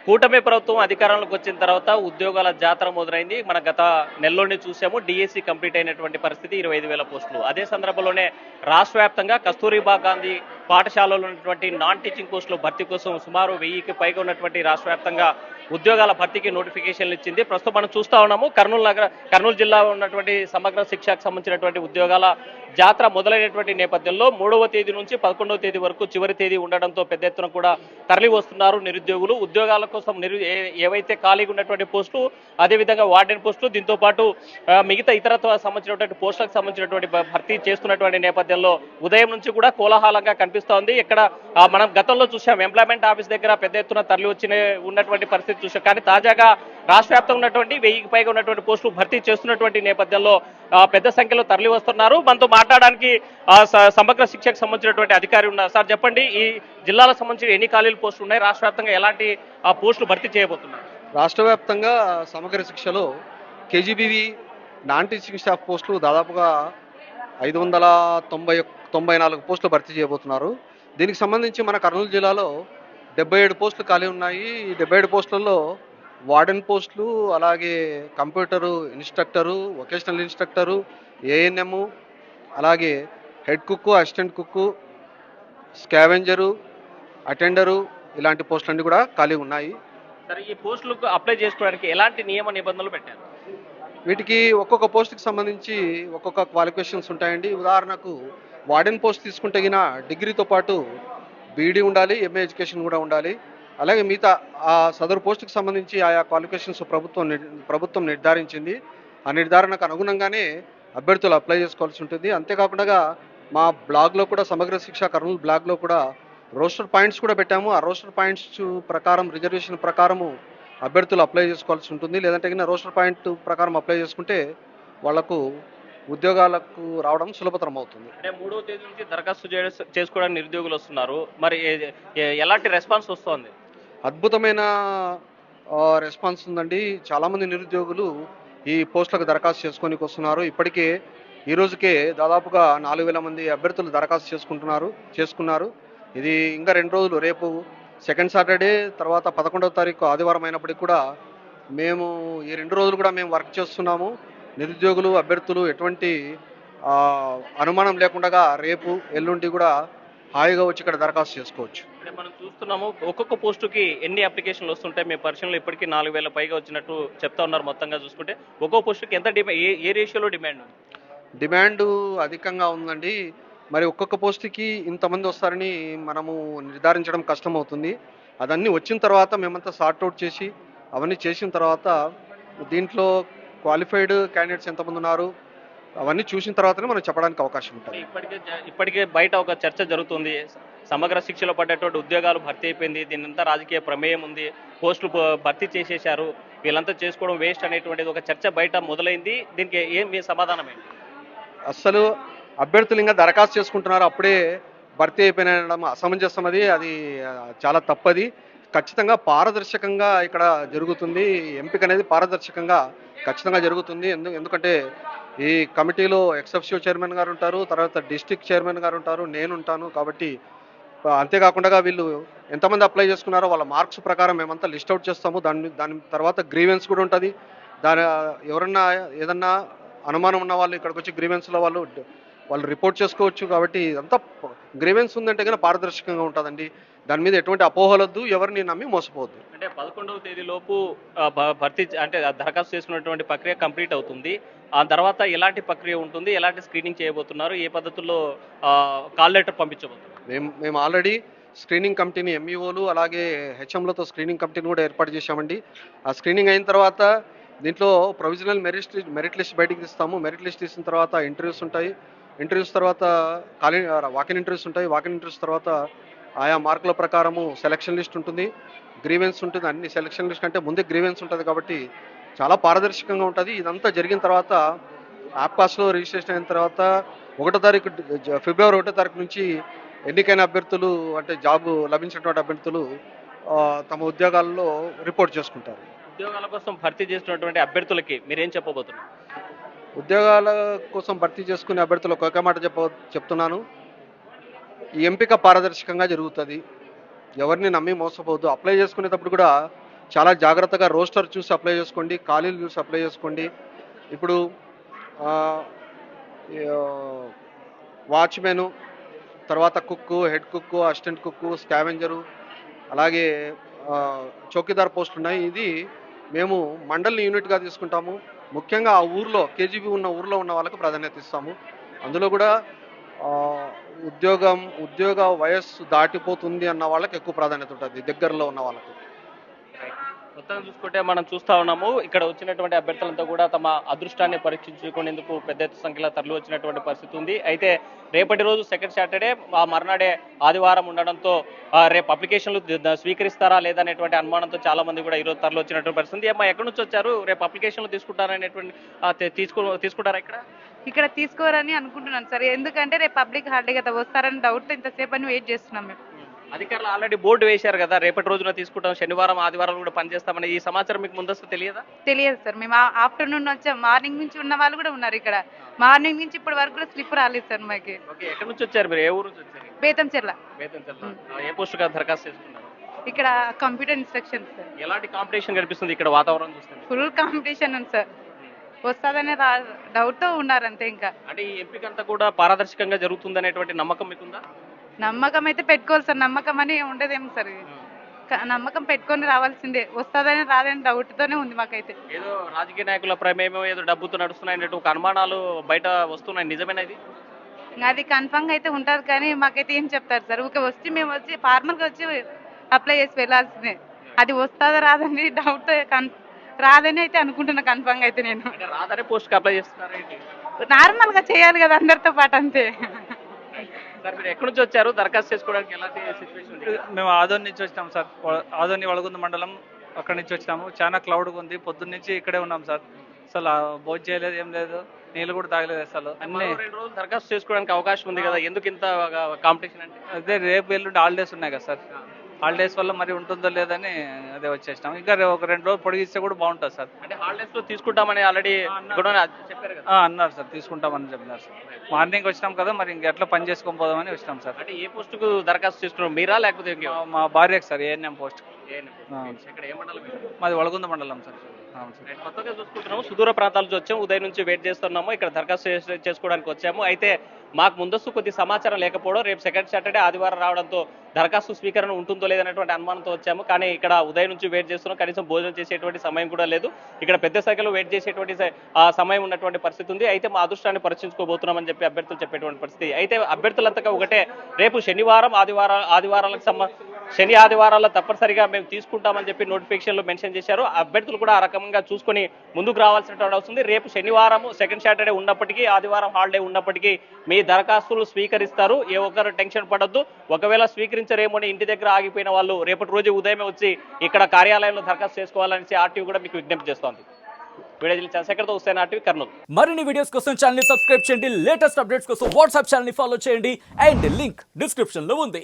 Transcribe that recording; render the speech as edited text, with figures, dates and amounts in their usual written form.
కూటమి ప్రభుత్వం అధికారంలోకి వచ్చిన తర్వాత ఉద్యోగాల జాతర మొదలైంది. మన గత నెలలోనే చూసాము. డిఎస్సి కంప్లీట్ అయినటువంటి పరిస్థితి 25,000 పోస్టులు. అదే సందర్భంలోనే రాష్ట్ర వ్యాప్తంగా కస్తూరిబా గాంధీ పాఠశాలలో ఉన్నటువంటి నాన్ టీచింగ్ పోస్టుల భర్తీ కోసం సుమారు 1000కి పైగా ఉన్నటువంటి రాష్ట్ర వ్యాప్తంగా ఉద్యోగాల భర్తీకి నోటిఫికేషన్లు ఇచ్చింది. ప్రస్తుతం మనం చూస్తా ఉన్నాము కర్నూలు జిల్లా ఉన్నటువంటి సమగ్ర శిక్షకు సంబంధించినటువంటి ఉద్యోగాల జాతర మొదలైనటువంటి నేపథ్యంలో 3వ తేదీ నుంచి 11వ తేదీ వరకు చివరి తేదీ ఉండడంతో పెద్ద ఎత్తున కూడా తరలి వస్తున్నారు నిరుద్యోగులు. ఉద్యోగాల కోసం ఏవైతే ఖాళీగా ఉన్నటువంటి పోస్టులు, అదేవిధంగా వార్డెన్ పోస్టులు, దీంతో పాటు మిగతా ఇతరత్వ సంబంధించినటువంటి పోస్టులకు సంబంధించినటువంటి భర్తీ చేస్తున్నటువంటి నేపథ్యంలో ఉదయం నుంచి కూడా కోలాహలంగా కనిపిస్తోంది. ఇక్కడ మనం గతంలో చూసాం ఎంప్లాయ్మెంట్ ఆఫీస్ దగ్గర పెద్ద ఎత్తున తరలి వచ్చిన ఉన్నటువంటి పరిస్థితి చూసాం. కానీ తాజాగా రాష్ట్ర వ్యాప్తంగా ఉన్నటువంటి 1000కి పైగా ఉన్నటువంటి పోస్టులు భర్తీ చేస్తున్నటువంటి నేపథ్యంలో పెద్ద సంఖ్యలో తరలి వస్తున్నారు. మనతో మాట్లాడడానికి సమగ్ర శిక్షకు సంబంధించినటువంటి అధికారి ఉన్నారు. సార్ చెప్పండి, ఈ జిల్లాలకు సంబంధించి ఎన్ని ఖాళీల పోస్టులు ఉన్నాయి, రాష్ట్ర వ్యాప్తంగా ఎలాంటి పోస్టులు భర్తీ చేయబోతున్నారు? రాష్ట్ర వ్యాప్తంగా సమగ్ర శిక్షలో కేజీబీవి నాన్ టీచింగ్ స్టాఫ్ పోస్టులు దాదాపుగా 594 పోస్టులు భర్తీ చేయబోతున్నారు. దీనికి సంబంధించి మన కర్నూలు జిల్లాలో 77 పోస్టులు ఖాళీ ఉన్నాయి. ఈ 77 పోస్టులలో వార్డెన్ పోస్టులు, అలాగే computer instructor, vocational instructor, ANM, అలాగే హెడ్ కుక్కు, అసిస్టెంట్ కుక్కు, స్కావెంజరు, అటెండరు, ఇలాంటి పోస్టులన్నీ కూడా ఖాళీ ఉన్నాయి. సరే, ఈ పోస్టులకు అప్లై చేసుకోవడానికి ఎలాంటి నియమ నిబంధనలు పెట్టారు? వీటికి ఒక్కొక్క పోస్ట్కి సంబంధించి ఒక్కొక్క క్వాలిఫికేషన్స్ ఉంటాయండి. ఉదాహరణకు వార్డెన్ పోస్ట్ తీసుకుంటే గిన డిగ్రీతో పాటు బీఈడీ ఉండాలి, ఎంఏ ఎడ్యుకేషన్ కూడా ఉండాలి. అలాగే మిగతా ఆ సదరు పోస్టుకి సంబంధించి ఆయా క్వాలిఫికేషన్స్ ప్రభుత్వం నిర్ధారించింది. ఆ నిర్ధారణకు అనుగుణంగానే అభ్యర్థులు అప్లై చేసుకోవాల్సి ఉంటుంది. అంతేకాకుండా మా బ్లాగ్లో కూడా సమగ్ర శిక్ష కర్నూలు బ్లాగ్లో కూడా రోస్టర్ పాయింట్స్ కూడా పెట్టాము. ఆ రోస్టర్ పాయింట్స్ ప్రకారం రిజర్వేషన్ ప్రకారము అభ్యర్థులు అప్లై చేసుకోవాల్సి ఉంటుంది. లేదంటే కింద రోస్టర్ పాయింట్ ప్రకారం అప్లై చేసుకుంటే వాళ్లకు ఉద్యోగాలకు రావడం సులభతరం అవుతుంది. అంటే 3వ తేదీ నుంచి దరఖాస్తు చేసుకోవడానికి నిరుద్యోగులు వస్తున్నారు. మరి ఎలాంటి రెస్పాన్స్ వస్తుంది? అద్భుతమైన రెస్పాన్స్ ఉందండి. చాలామంది నిరుద్యోగులు ఈ పోస్టులకు దరఖాస్తు చేసుకోనికి వస్తున్నారు. ఇప్పటికే ఈ రోజుకే దాదాపుగా 4,000 మంది అభ్యర్థులు దరఖాస్తు చేసుకున్నారు. ఇది ఇంకా 2 రోజులు, రేపు సెకండ్ సాటర్డే, తర్వాత 11వ తారీఖు ఆదివారం అయినప్పటికీ కూడా మేము ఈ 2 రోజులు కూడా మేము వర్క్ చేస్తున్నాము. నిరుద్యోగులు అభ్యర్థులు ఎటువంటి అనుమానం లేకుండా రేపు ఎల్లుండి కూడా హాయిగా వచ్చి ఇక్కడ దరఖాస్తు చేసుకోవచ్చు. అంటే మనం చూస్తున్నాము, ఒక్కొక్క పోస్టుకి ఎన్ని అప్లికేషన్లు వస్తుంటాయి? మీ పరిశీలనలో ఇప్పటికీ 4,000 పైగా వచ్చినట్టు చెప్తా ఉన్నారు. మొత్తంగా చూసుకుంటే ఒక్కో పోస్టుకి ఎంత ఏ రేషియోలో డిమాండ్? డిమాండ్ అధికంగా ఉందండి. మరి ఒక్కొక్క పోస్టుకి ఇంతమంది వస్తారని మనము నిర్ధారించడం కష్టమవుతుంది. అదన్నీ వచ్చిన తర్వాత మేమంతా సార్ట్అవుట్ చేసి అవన్నీ చేసిన తర్వాత దీంట్లో క్వాలిఫైడ్ క్యాండిడేట్స్ ఎంతమంది ఉన్నారు అవన్నీ చూసిన తర్వాతనే మనం చెప్పడానికి అవకాశం ఉంటుంది. ఇప్పటికే బయట ఒక చర్చ జరుగుతుంది. సమగ్ర శిక్షలో పడ్డటువంటి ఉద్యోగాలు భర్తీ అయిపోయింది, దీనంతా రాజకీయ ప్రమేయం ఉంది, పోస్టులు భర్తీ చేసేశారు, వీళ్ళంతా చేసుకోవడం వేస్ట్ అనేటువంటిది ఒక చర్చ బయట మొదలైంది. దీనికి ఏం మీ సమాధానం ఏంటి? అస్సలు అభ్యర్థులు ఇంకా దరఖాస్తు చేసుకుంటున్నారు, అప్పుడే భర్తీ అయిపోయినడం అసమంజసం. అది చాలా తప్పది. ఖచ్చితంగా పారదర్శకంగా ఇక్కడ జరుగుతుంది. ఎంపిక అనేది పారదర్శకంగా ఖచ్చితంగా జరుగుతుంది. ఎందుకంటే ఈ కమిటీలో ఎక్సెప్షివ్ చైర్మన్ గారు ఉంటారు, తర్వాత డిస్ట్రిక్ట్ చైర్మన్ గారు ఉంటారు, నేను ఉంటాను. కాబట్టి అంతేకాకుండా వీళ్ళు ఎంతమంది అప్లై చేసుకున్నారో వాళ్ళ మార్క్స్ ప్రకారం మేమంతా లిస్ట్ అవుట్ చేస్తాము. దాని తర్వాత గ్రీవెన్స్ కూడా ఉంటుంది. ఎవరన్నా ఏదన్నా అనుమానం ఉన్న వాళ్ళు ఇక్కడికి వచ్చి గ్రీవెన్స్లో వాళ్ళు రిపోర్ట్ చేసుకోవచ్చు. కాబట్టి అంతా గ్రీవెన్స్ ఉందంటే కనుక పారదర్శకంగా ఉంటుందండి. దాని మీద ఎటువంటి అపోహలొద్దు, ఎవరిని నమ్మి మోసపోవద్దు. అంటే 11వ తేదీలోపు భర్తీ అంటే దరఖాస్తు చేసుకున్నటువంటి ప్రక్రియ కంప్లీట్ అవుతుంది. ఆ తర్వాత ఎలాంటి ప్రక్రియ ఉంటుంది, ఎలాంటి స్క్రీనింగ్ చేయబోతున్నారు, ఏ పద్ధతుల్లో కాల్ లెటర్ పంపించబోతున్నారు? మేము ఆల్రెడీ స్క్రీనింగ్ కమిటీని ఎంఈఓలు అలాగే హెచ్ఎంలతో స్క్రీనింగ్ కమిటీని కూడా ఏర్పాటు చేశామండి. ఆ స్క్రీనింగ్ అయిన తర్వాత దీంట్లో ప్రొవిజనల్ మెరిట్ లిస్ట్ బయటికి తీస్తాము. మెరిట్ లిస్ట్ తీసిన తర్వాత ఇంటర్వ్యూస్ ఉంటాయి. ఇంటర్వ్యూస్ తర్వాత వాకిన్ ఇంటర్వ్యూస్ ఉంటాయి. వాకిన్ ఇంటర్వ్యూస్ తర్వాత ఆయా మార్కుల ప్రకారము సెలక్షన్ లిస్ట్ ఉంటుంది, గ్రీవెన్స్ ఉంటుంది. అన్ని సెలక్షన్ లిస్ట్ అంటే ముందే గ్రీవెన్స్ ఉంటుంది కాబట్టి చాలా పారదర్శకంగా ఉంటుంది. ఇదంతా జరిగిన తర్వాత యాప్కాస్లో రిజిస్ట్రేషన్ అయిన తర్వాత ఫిబ్రవరి 1వ తారీఖు నుంచి ఎన్నికైన అభ్యర్థులు అంటే జాబ్ లభించినటువంటి అభ్యర్థులు తమ ఉద్యోగాల్లో రిపోర్ట్ చేసుకుంటారు. ఉద్యోగాల కోసం భర్తీ చేస్తున్నటువంటి అభ్యర్థులకి మీరేం చెప్పబోతున్నారు? ఉద్యోగాల కోసం భర్తీ చేసుకునే అభ్యర్థులకు ఒకే మాట చెప్తున్నాను. ఈ ఎంపిక పారదర్శకంగా జరుగుతుంది. ఎవరిని నమ్మి మోసపోవద్దు. అప్లై చేసుకునేటప్పుడు కూడా చాలా జాగ్రత్తగా రోస్టర్ చూసి అప్లై చేసుకోండి, ఖాళీలు చూసి అప్లై చేసుకోండి. ఇప్పుడు వాచ్మెను, తర్వాత కుక్కు, హెడ్ కుక్కు, అసిస్టెంట్ కుక్కు, స్కావెంజరు, అలాగే చౌకీదార్ పోస్టులు ఉన్నాయి. ఇది మేము మండల్ యూనిట్గా తీసుకుంటాము. ముఖ్యంగా ఆ ఊర్లో కేజీబీ ఉన్న ఊర్లో ఉన్న వాళ్ళకు ప్రాధాన్యత ఇస్తాము. అందులో కూడా ఆ, ఉద్యోగ వయస్సు దాటిపోతుంది అన్న వాళ్ళకి ఎక్కువ ప్రాధాన్యత ఉంటుంది, దగ్గరలో ఉన్న వాళ్ళకు. మొత్తం చూసుకుంటే మనం చూస్తా ఉన్నాము, ఇక్కడ వచ్చినటువంటి అభ్యర్థులంతా కూడా తమ అదృష్టాన్ని పరీక్షించుకునేందుకు పెద్ద ఎత్తు సంఖ్యలో తరలి వచ్చినటువంటి పరిస్థితి ఉంది. అయితే రేపటి రోజు సెకండ్ సాటర్డే, ఆ మర్నాడే ఆదివారం ఉండడంతో రేపు అప్లికేషన్లు స్వీకరిస్తారా లేదా అనేటువంటి అనుమానంతో చాలా మంది కూడా ఈరోజు తరలి వచ్చినటువంటి పరిస్థితి. అమ్మా, ఎక్కడి నుంచి వచ్చారు? రేపు అప్లికేషన్లు తీసుకుంటారనేటువంటి తీసుకుంటారా ఇక్కడ తీసుకోరని అనుకుంటున్నాను సార్. ఎందుకంటే రేపు పబ్లిక్ హాలిడే కదా, వస్తారని డౌట్ ఇంతసేపు అని వెయిట్ చేస్తున్నాం మేము. అధికారులు ఆల్రెడీ బోర్డు వేశారు కదా, రేపటి రోజున తీసుకుంటాం, శనివారం ఆదివారం కూడా పనిచేస్తామని. ఈ సమాచారం మీకు ముందస్తు తెలియదా? తెలియదు సార్. మేము ఆఫ్టర్నూన్ వచ్చాం, మార్నింగ్ నుంచి ఉన్న వాళ్ళు కూడా ఉన్నారు ఇక్కడ. మార్నింగ్ నుంచి ఇప్పటి వరకు కూడా స్లిప్ రాలేదు సార్ మాకు. ఓకే, ఎక్కడి నుంచి వచ్చారు మీరు? ఏ ఊరు నుంచి వచ్చారు? బేతంచెర్ల. ఏ పోస్టుగా దరఖాస్తు చేసుకున్నారు? ఇక్కడ కంప్యూటర్ ఇన్స్ట్రక్షన్ సార్. ఎలాంటి కాంపిటీషన్ కనిపిస్తుంది ఇక్కడ వాతావరణం చూస్తుంది? ఫుల్ కాంపిటీషన్ ఉంది సార్. వస్తుందనే డౌట్ తో ఉన్నారు అంతే. ఇంకా అంటే ఈ ఎంపిక అంతా కూడా పారదర్శకంగా జరుగుతుంది అనేటువంటి నమ్మకం మీకుందా? నమ్మకం అయితే పెట్టుకోవాలి సార్. నమ్మకం అని ఉండదేమో సార్. నమ్మకం పెట్టుకొని రావాల్సిందే. వస్తుందని రాదని డౌట్ తోనే ఉంది మాకైతే. ఏదో రాజకీయ నాయకుల ప్రమేయం, ఏదో డబ్బుతో నడుస్తున్నాయి ఒక అనుమానాలు బయట వస్తున్నాయి, నిజమేనా ఇది? అది కన్ఫర్మ్ అయితే ఉంటుంది, కానీ మాకైతే ఏం చెప్తారు సార్? ఊకే మేము వచ్చి ఫార్మల్గా వచ్చి అప్లై చేసి వెళ్ళాల్సిందే. అది వస్తుందా రాదని డౌట్, రాదని అయితే అనుకుంటున్నా కన్ఫర్మ్ అయితే. నేను రాదనే పోస్ట్ అప్లై చేస్తున్నారు, నార్మల్ గా చేయాలి కదా అందరితో పాటు, అంతే. సార్, మీరు ఎక్కడి నుంచి వచ్చారు? దరఖాస్తు చేసుకోవడానికి ఎలాంటి సిచ్యువేషన్ ఉంది? మేము ఆదోని నుంచి వచ్చినాం సార్. ఆదోని వలగుంద మండలం, అక్కడి నుంచి వచ్చినాము. చాలా క్లౌడ్గా ఉంది, పొద్దున్న నుంచి ఇక్కడే ఉన్నాం సార్. అసలు భోజనం చేయలేదు, ఏం లేదు, నీళ్ళు కూడా తాగలేదు అసలు. అన్ని 2 రోజులు దరఖాస్తు చేసుకోవడానికి అవకాశం ఉంది కదా, ఎందుకు ఇంత కాంపిటీషన్ అంటే? అదే రేపు ఎల్లుండి హాలిడేస్ ఉన్నాయి కదా సార్. హాలిడేస్ వల్ల మరి ఉంటుందో లేదని అదే వచ్చేసినాం. ఇంకా ఒక 2 రోజులు పొడిగిస్తే కూడా బాగుంటుంది సార్. అంటే హాలిడేస్ లో తీసుకుంటామని ఆల్రెడీ చెప్పారు కదా? అన్నారు సార్, తీసుకుంటామని చెప్పినారు సార్. మార్నింగ్ వచ్చినాం కదా, మరి ఇంకెట్లా పని చేసుకొని పోదామని వచ్చినాం సార్. అంటే ఏ పోస్టుకు దరఖాస్తు చేసుకున్నారు, మీరా లేకపోతే మా భార్యకు సార్, ఏఎన్ఎం పోస్ట్. ఇక్కడ ఏ మండలం? మాది వలగుంద మండలం సార్. కొత్తగా చూసుకుంటున్నాము, సుదూర ప్రాంతాల నుంచి వచ్చాము, ఉదయం నుంచి వెయిట్ చేస్తున్నాము, ఇక్కడ దరఖాస్తు చేసుకోవడానికి వచ్చాము. అయితే మాకు ముందస్తు కొద్ది సమాచారం లేకపోవడం, రేపు సెకండ్ సాటర్డే ఆదివారం రావడంతో దరఖాస్తు స్వీకరణ ఉంటుందో లేదనేటువంటి అనుమానంతో వచ్చాము. కానీ ఇక్కడ ఉదయం నుంచి వెయిట్ చేస్తున్నాం, కనీసం భోజనం చేసేటువంటి సమయం కూడా లేదు. ఇక్కడ పెద్ద సంఖ్యలో వెయిట్ చేసేటువంటి సమయం ఉన్నటువంటి పరిస్థితి ఉంది. అయితే మా అదృష్టాన్ని పరీక్షించుకోబోతున్నామని చెప్పి అభ్యర్థులు చెప్పేటువంటి పరిస్థితి. అయితే అభ్యర్థులంతగా ఒకటే, రేపు శనివారం ఆదివారాలకు శని ఆదివారాల్లో తప్పనిసరిగా మేము తీసుకుంటామని చెప్పి నోటిఫికేషన్లో మెన్షన్ చేశారు. అభ్యర్థులు కూడా ఆ రకంగా చూసుకొని ముందుకు రావాల్సినటువంటి అవసరం. రేపు శనివారం సెకండ్ సాటర్డే ఉన్నప్పటికీ, ఆదివారం హాలిడే ఉన్నప్పటికీ మీ దరఖాస్తులు స్వీకరిస్తారు. ఏ ఒక్కరు టెన్షన్ పడొద్దు. ఒకవేళ స్వీకరించరేమో అని ఇంటి దగ్గర ఆగిపోయిన వాళ్ళు రేపటి రోజు ఉదయమే వచ్చి ఇక్కడ కార్యాలయంలో దరఖాస్తు చేసుకోవాలని ఆర్టీవీ కూడా మీకు విజ్ఞప్తి చేస్తోంది. వీడియో చంద్రశేఖర్తో హుస్సేన్, ఆర్టీవీ, కర్నూలు. మరిన్ని వీడియోస్ కోసం ఛానల్ ని సబ్స్క్రైబ్ చేయండి. లేటెస్ట్ అప్డేట్స్ కోసం వాట్సాప్ ఛానల్ ని ఫాలో చేయండి. అండ్ లింక్ డిస్క్రిప్షన్ లో ఉంది.